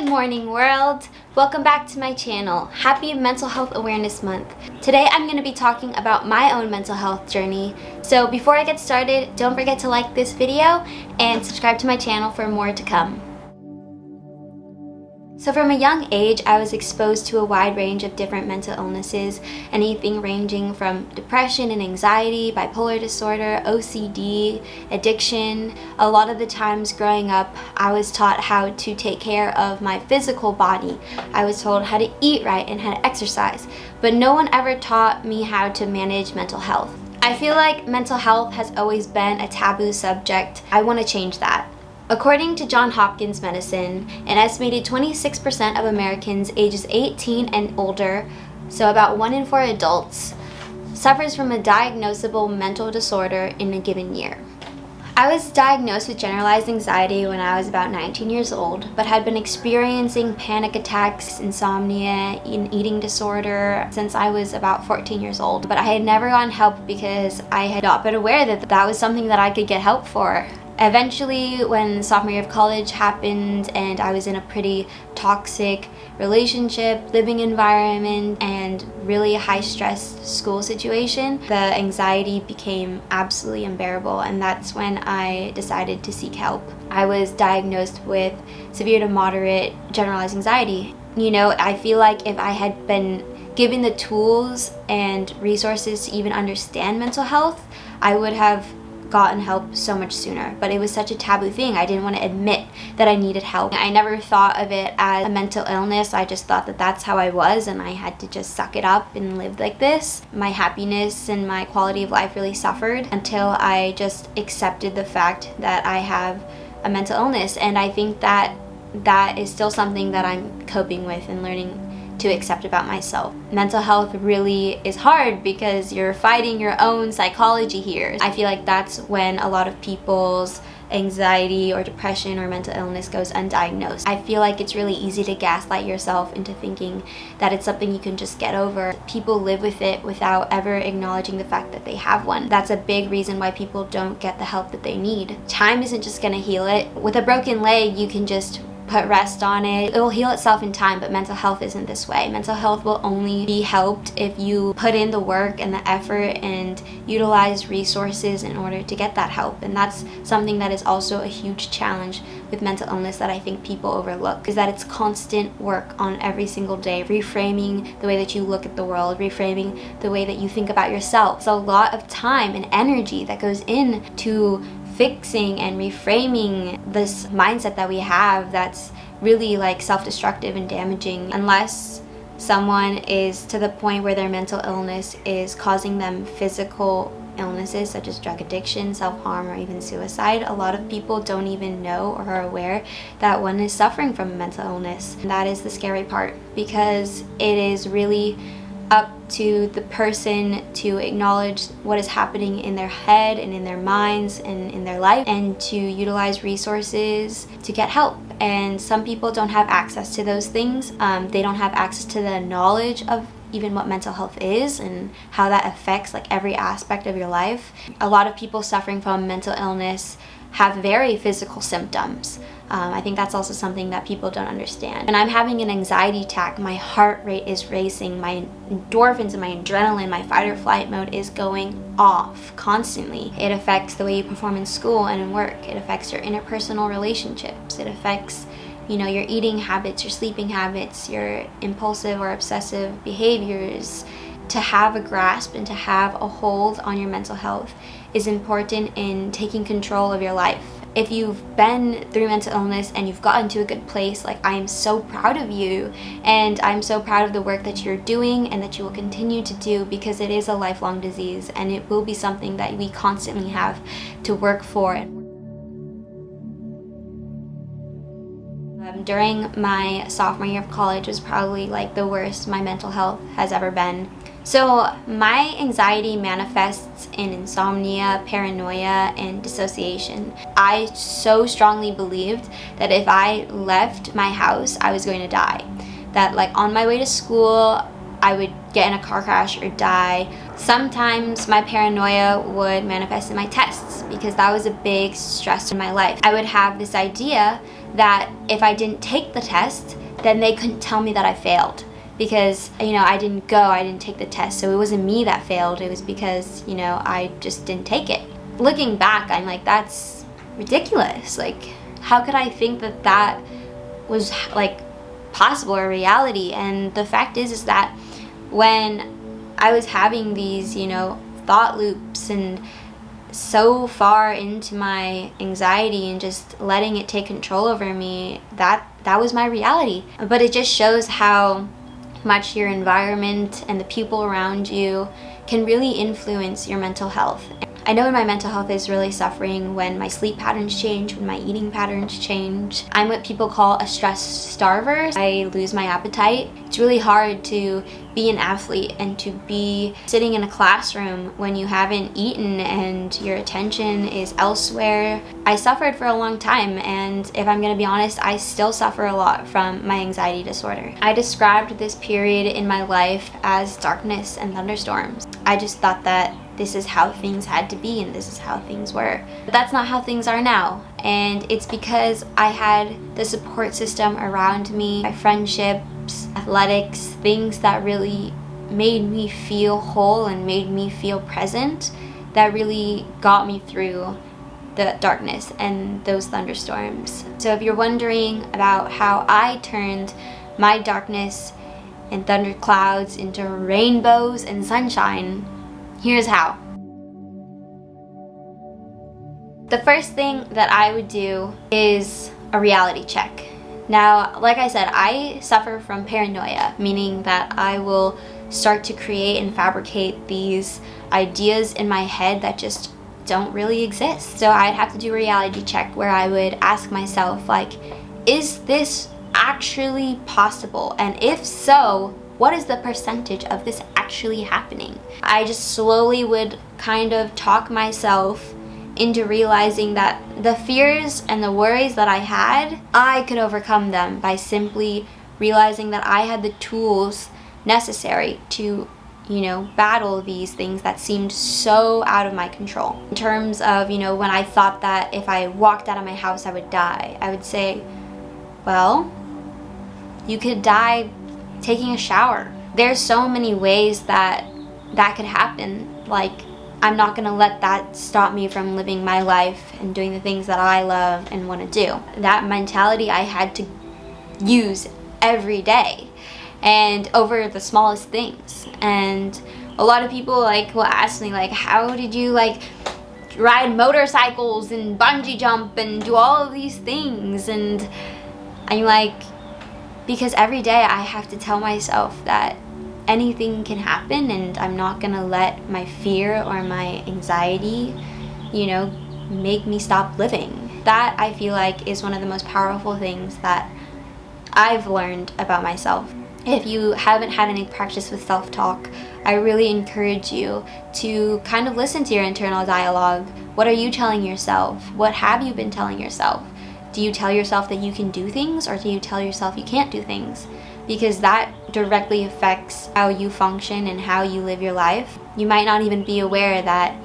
Good morning, world! Welcome back to my channel. Happy Mental Health Awareness Month. Today I'm going to be talking about my own mental health journey. So before I get started, don't forget to like this video and subscribe to my channel for more to come. So from a young age, I was exposed to a wide range of different mental illnesses, anything ranging from depression and anxiety, bipolar disorder, OCD, addiction. A lot of the times growing up, I was taught how to take care of my physical body. I was told how to eat right and how to exercise, but no one ever taught me how to manage mental health. I feel like mental health has always been a taboo subject. I want to change that. According to Johns Hopkins Medicine, an estimated 26% of Americans ages 18 and older, so about 1 in 4 adults, suffers from a diagnosable mental disorder in a given year. I was diagnosed with generalized anxiety when I was about 19 years old, but had been experiencing panic attacks, insomnia, and eating disorder since I was about 14 years old. But I had never gotten help because I had not been aware that that was something that I could get help for. Eventually, when sophomore year of college happened and I was in a pretty toxic relationship, living environment, and really high-stress school situation, the anxiety became absolutely unbearable, and that's when I decided to seek help. I was diagnosed with severe to moderate generalized anxiety. You know, I feel like if I had been given the tools and resources to even understand mental health, I would have gotten help so much sooner, but it was such a taboo thing. I didn't want to admit that I needed help. I never thought of it as a mental illness. I just thought that that's how I was and I had to just suck it up and live like this. My happiness and my quality of life really suffered until I just accepted the fact that I have a mental illness, and I think that that is still something that I'm coping with and learning to accept about myself. Mental health really is hard because you're fighting your own psychology here. I feel like that's when a lot of people's anxiety or depression or mental illness goes undiagnosed. I feel like it's really easy to gaslight yourself into thinking that it's something you can just get over. People live with it without ever acknowledging the fact that they have one. That's a big reason why people don't get the help that they need. Time isn't just gonna heal it. With a broken leg, you can just put rest on it. It will heal itself in time, but mental health isn't this way. Mental health will only be helped if you put in the work and the effort and utilize resources in order to get that help. And that's something that is also a huge challenge with mental illness that I think people overlook, is that it's constant work on every single day, reframing the way that you look at the world, reframing the way that you think about yourself. It's a lot of time and energy that goes into fixing and reframing this mindset that we have that's really like self-destructive and damaging. Unless someone is to the point where their mental illness is causing them physical illnesses such as drug addiction, self-harm, or even suicide, a lot of people don't even know or are aware that one is suffering from a mental illness. And that is the scary part, because it is really up to the person to acknowledge what is happening in their head and in their minds and in their life, and to utilize resources to get help. And some people don't have access to those things. They don't have access to the knowledge of even what mental health is and how that affects like every aspect of your life. A lot of people suffering from mental illness have very physical symptoms. I think that's also something that people don't understand. When I'm having an anxiety attack, my heart rate is racing, my endorphins and my adrenaline, my fight or flight mode is going off constantly. It affects the way you perform in school and in work. It affects your interpersonal relationships. It affects, you know, your eating habits, your sleeping habits, your impulsive or obsessive behaviors. To have a grasp and to have a hold on your mental health is important in taking control of your life. If you've been through mental illness and you've gotten to a good place, like, I am so proud of you, and I'm so proud of the work that you're doing and that you will continue to do, because it is a lifelong disease and it will be something that we constantly have to work for. During my sophomore year of college was probably like the worst my mental health has ever been. So my anxiety manifests in insomnia, paranoia, and dissociation. I so strongly believed that if I left my house, I was going to die. That like on my way to school, I would get in a car crash or die. Sometimes my paranoia would manifest in my tests because that was a big stress in my life. I would have this idea that if I didn't take the test, then they couldn't tell me that I failed. Because, I didn't take the test. So it wasn't me that failed. It was because, I just didn't take it. Looking back, I'm like, that's ridiculous. Like, how could I think that that was like possible or reality? And the fact is that when I was having these, thought loops and so far into my anxiety and just letting it take control over me, that was my reality. But it just shows how much your environment and the people around you can really influence your mental health. I know when my mental health is really suffering when my sleep patterns change, when my eating patterns change. I'm what people call a stress starver. I lose my appetite. It's really hard to be an athlete and to be sitting in a classroom when you haven't eaten and your attention is elsewhere. I suffered for a long time, and if I'm gonna be honest, I still suffer a lot from my anxiety disorder. I described this period in my life as darkness and thunderstorms. I just thought that this is how things had to be and this is how things were. But that's not how things are now. And it's because I had the support system around me, my friendships, athletics, things that really made me feel whole and made me feel present, that really got me through the darkness and those thunderstorms. So if you're wondering about how I turned my darkness and thunderclouds into rainbows and sunshine, here's how. The first thing that I would do is a reality check. Now, like I said, I suffer from paranoia, meaning that I will start to create and fabricate these ideas in my head that just don't really exist. So I'd have to do a reality check where I would ask myself, like, is this actually possible? And if so, what is the percentage of this actually happening? I just slowly would kind of talk myself into realizing that the fears and the worries that I had, I could overcome them by simply realizing that I had the tools necessary to, battle these things that seemed so out of my control. In terms of, when I thought that if I walked out of my house I would die, I would say, well, you could die taking a shower. There's so many ways that could happen. Like, I'm not gonna let that stop me from living my life and doing the things that I love and want to do. That mentality I had to use every day and over the smallest things. And a lot of people will ask me, how did you ride motorcycles and bungee jump and do all of these things? And I'm like, because every day I have to tell myself that anything can happen, and I'm not gonna let my fear or my anxiety, make me stop living. That, I feel like, is one of the most powerful things that I've learned about myself. If you haven't had any practice with self-talk, I really encourage you to kind of listen to your internal dialogue. What are you telling yourself? What have you been telling yourself? Do you tell yourself that you can do things, or do you tell yourself you can't do things? Because that directly affects how you function and how you live your life. You might not even be aware that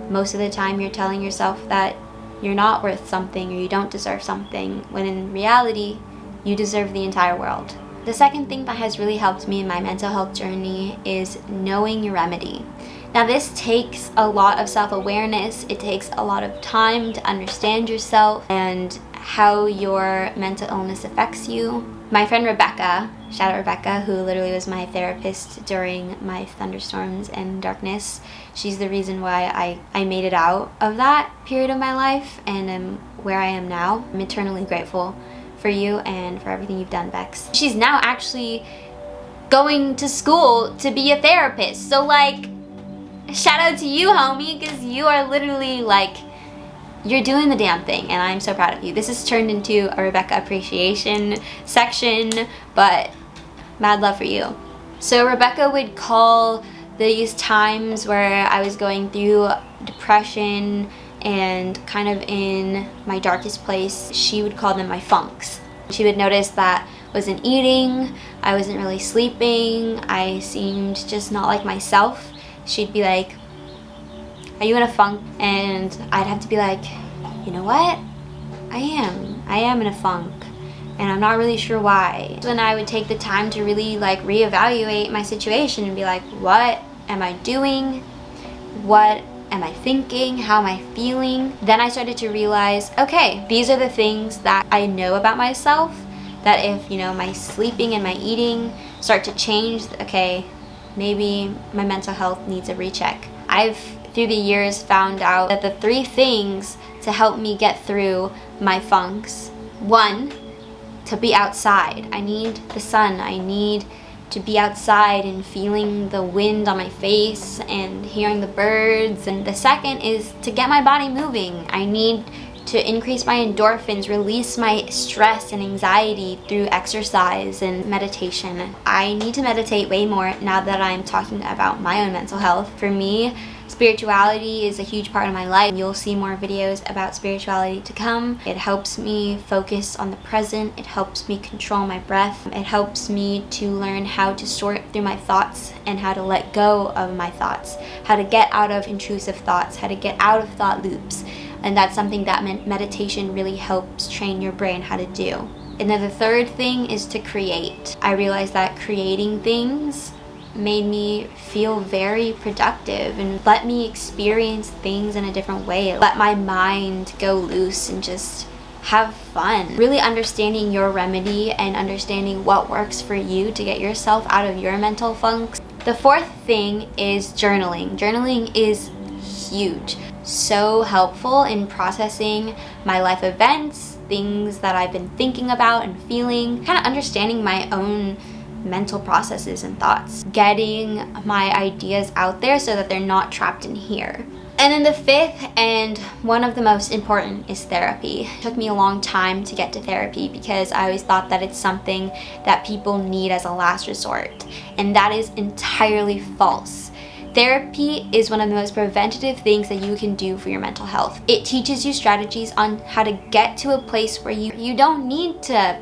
most of the time you're telling yourself that you're not worth something or you don't deserve something, when in reality, you deserve the entire world. The second thing that has really helped me in my mental health journey is knowing your remedy. Now, this takes a lot of self-awareness. It takes a lot of time to understand yourself and how your mental illness affects you. My friend Rebecca, shout out Rebecca, who literally was my therapist during my thunderstorms and darkness, she's the reason why I made it out of that period of my life and am where I am now. I'm eternally grateful for you and for everything you've done, Bex. She's now actually going to school to be a therapist. So shout out to you, homie, because you are literally you're doing the damn thing, and I'm so proud of you. This has turned into a Rebecca appreciation section, but mad love for you. So Rebecca would call these times where I was going through depression and kind of in my darkest place, she would call them my funks. She would notice that I wasn't eating, I wasn't really sleeping, I seemed just not like myself. She'd be like, are you in a funk? And I'd have to be like, you know what? I am. I am in a funk and I'm not really sure why. When I would take the time to really like reevaluate my situation and be like, what am I doing? What am I thinking? How am I feeling? Then I started to realize, okay, these are the things that I know about myself, that if, my sleeping and my eating start to change, okay, maybe my mental health needs a recheck. I've, through the years, found out that the 3 things to help me get through my funks: 1, to be outside. I need the sun. I need to be outside and feeling the wind on my face and hearing the birds. And the second is to get my body moving. I need to increase my endorphins, release my stress and anxiety through exercise and meditation. I need to meditate way more now that I'm talking about my own mental health. For me, spirituality is a huge part of my life. You'll see more videos about spirituality to come. It helps me focus on the present. It helps me control my breath. It helps me to learn how to sort through my thoughts and how to let go of my thoughts, how to get out of intrusive thoughts, how to get out of thought loops. And that's something that meditation really helps train your brain how to do. And then the third thing is to create. I realized that creating things made me feel very productive and let me experience things in a different way. Let my mind go loose and just have fun. Really understanding your remedy and understanding what works for you to get yourself out of your mental funks. The 4th thing is journaling. Journaling is huge. So helpful in processing my life events, things that I've been thinking about and feeling, kind of understanding my own mental processes and thoughts, getting my ideas out there so that they're not trapped in here. And then the 5th and one of the most important is therapy. It took me a long time to get to therapy because I always thought that it's something that people need as a last resort, and that is entirely false. Therapy is one of the most preventative things that you can do for your mental health. It teaches you strategies on how to get to a place where you don't need to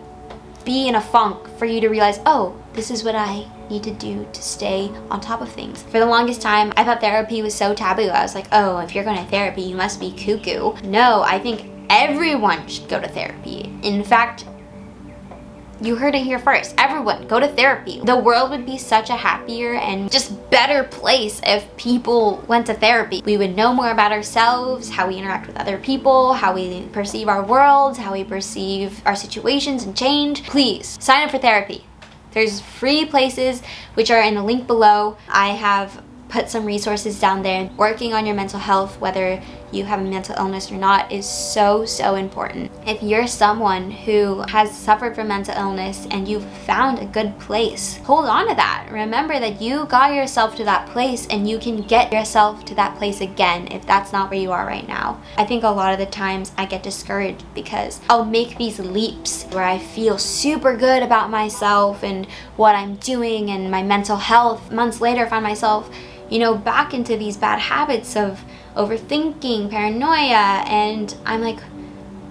be in a funk for you to realize, oh, this is what I need to do to stay on top of things. For the longest time, I thought therapy was so taboo. I was like, oh, if you're going to therapy, you must be cuckoo. No, I think everyone should go to therapy. In fact, you heard it here first. Everyone, go to therapy. The world would be such a happier and just better place if people went to therapy. We would know more about ourselves, how we interact with other people, how we perceive our world, how we perceive our situations and change. Please, sign up for therapy. There's free places which are in the link below. I have put some resources down there. Working on your mental health, whether you have a mental illness or not, is so important. If you're someone who has suffered from mental illness and you've found a good place, hold on to that. Remember that you got yourself to that place and you can get yourself to that place again if that's not where you are right now. I think a lot of the times I get discouraged because I'll make these leaps where I feel super good about myself and what I'm doing and my mental health. Months later, find myself back into these bad habits of overthinking, paranoia, and I'm like,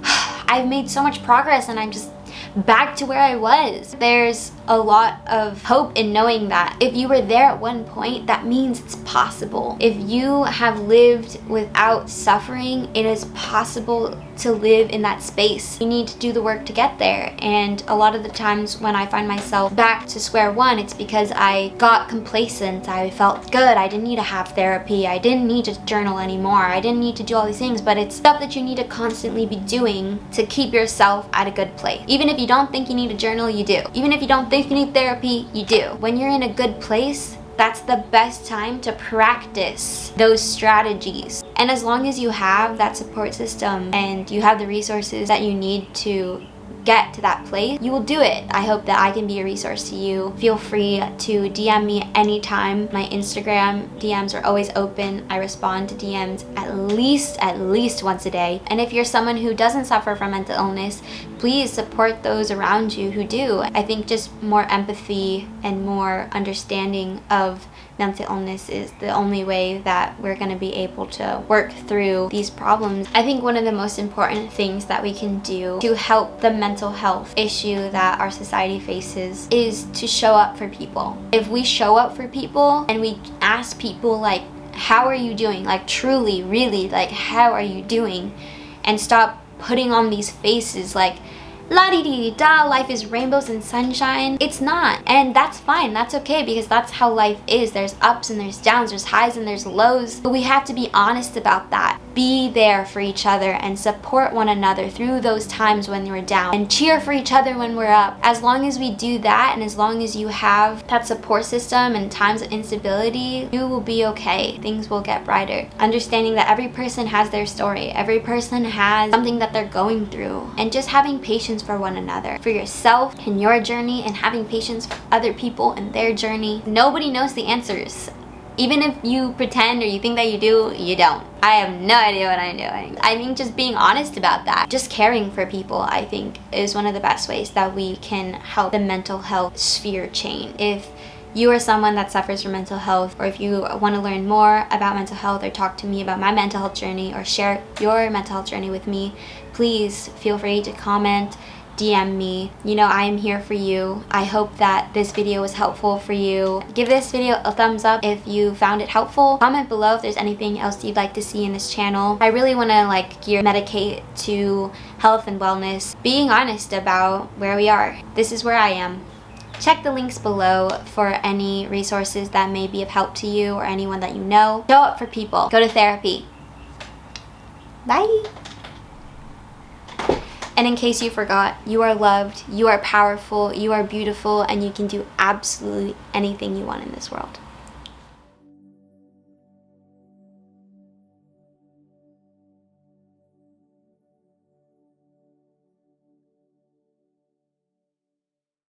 I've made so much progress and I'm just back to where I was. There's a lot of hope in knowing that if you were there at one point, that means it's possible. If you have lived without suffering, it is possible to live in that space. You need to do the work to get there. And a lot of the times when I find myself back to square one, it's because I got complacent. I felt good. I didn't need to have therapy. I didn't need to journal anymore. I didn't need to do all these things, but it's stuff that you need to constantly be doing to keep yourself at a good place. Even if you don't think you need to journal, you do. Even if you don't think you need therapy, you do. When you're in a good place, that's the best time to practice those strategies. And as long as you have that support system and you have the resources that you need to get to that place, you will do it. I hope that I can be a resource to you. Feel free to DM me anytime. My Instagram DMs are always open. I respond to DMs at least once a day. And if you're someone who doesn't suffer from mental illness, please support those around you who do. I think just more empathy and more understanding of mental illness is the only way that we're going to be able to work through these problems. I think one of the most important things that we can do to help the mental health issue that our society faces is to show up for people. If we show up for people and we ask people how are you doing? Truly, really, how are you doing? And stop putting on these faces like la-di-di-da, life is rainbows and sunshine. It's not, and that's fine, that's okay, because that's how life is. There's ups and there's downs, there's highs and there's lows, but we have to be honest about that. Be there for each other and support one another through those times when we're down, and cheer for each other when we're up. As long as we do that, and as long as you have that support system in times of instability, you will be okay. Things will get brighter. Understanding that every person has their story, every person has something that they're going through, and just having patience for one another, for yourself and your journey, and having patience for other people and their journey. Nobody knows the answers. Even if you pretend or you think that you do, you don't. I have no idea what I'm doing. I think just being honest about that, just caring for people, I think is one of the best ways that we can help the mental health sphere change. If you are someone that suffers from mental health, or if you want to learn more about mental health or talk to me about my mental health journey or share your mental health journey with me, please feel free to comment, DM me. You know, I am here for you. I hope that this video was helpful for you. Give this video a thumbs up if you found it helpful. Comment below if there's anything else you'd like to see in this channel. I really want to gear Medicate to health and wellness, being honest about where we are. This is where I am. Check the links below for any resources that may be of help to you or anyone that you know. Show up for people. Go to therapy. Bye. And in case you forgot, you are loved, you are powerful, you are beautiful, and you can do absolutely anything you want in this world.